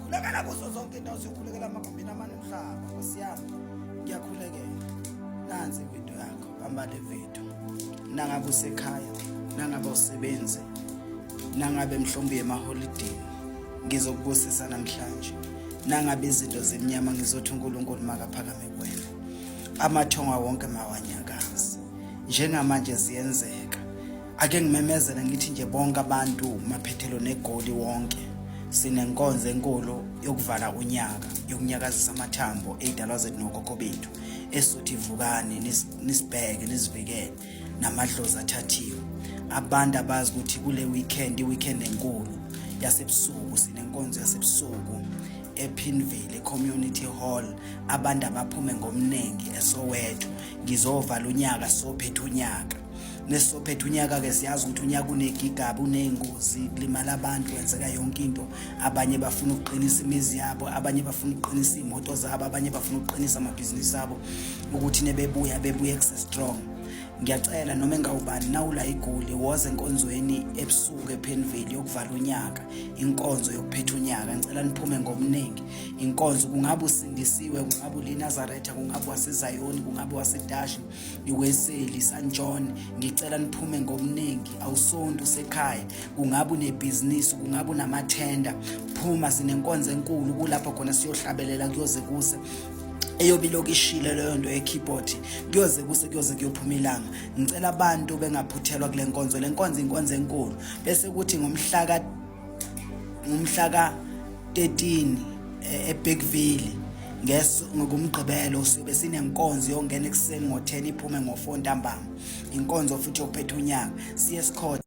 Ngiyakhulekela kuzo zonke indawo siyokhulekela amagumbini amane emhlaba. Nkosi yami, ngiyakhulekela. Nansi ividiyo yakho, hamba le video. Nangabe usekhaya, nangabe usebenze, nangabe mhlawumbe emaholidini, ngizokubusisa namhlanje. Nangabe izinto zemnyama ngizothi uNkulunkulu makaphakame kuwena. Amathonga wonke mawanyakazi. Njengamanje ziyenzeka. Ake ngimemezele ngithi nje bonke abantu maphethelo negoli wonke. Sinenkonzo enkulu yokuvala unyaka, yokunyakazisa amathambo ey'dalwa zethu nogogo bethu. Esuthi ivukane nisibheke nisivikele namadlozi athathiwe. Abantu abazi ukuthi kule weekend enkulu yasebusuku sinenkonzo yasebusuku ePinville Community Hall. Abantu abaphume ngomnengi eSoweto. Ngizovala unyaka sophethe unyaka. Nesophethe unyaka ke siyazi ukuthi unyaka unegigaba, uney'ngozi, kulimala abantu, kwenzeka yonke into. Abanye bafuna ukuqinisa imizi yabo, abanye bafuna ukuqinisa iy'moto zabo, abanye bafuna ukuqinisa amabhizinisi abo ukuthi bebuye kuse-strong. Ngiyacela noma engawubani nawula igoli woze enkonzweni ebusuku ePinville yokuvala unyaka, inkonzo yokuphetha unyaka. Ngicela niphume ngomningi. Inkonzo kungabe usindisiwe, kungabe uliNazaretha, kungabe waseZayoni, kungabe waseDashi, iWeseli, St John. Ngicela niphume ngomningi. Awusonto usekhaya, kungabe unebhizinisi, kungabe unamathenda, phuma. Sinenkonzo enkulu kulapho khona siyohlabelela kuyoze kuse eyobilo ishile leyo nto ekeyboard kuyoze kuyophuma ilanga. Ngicela abantu bengaphuthelwa kule nkonzo. Le nkonzo inkonzo enkulu. Bese kuthi ngomhla ka 13 eBergville ngokumgqibelo sibe sinenkonzo yongena ekuseni ngo10 iphume ngo4 ntambama. Inkonzo futhi yokuphetha unyaka. Siye Sikhotha.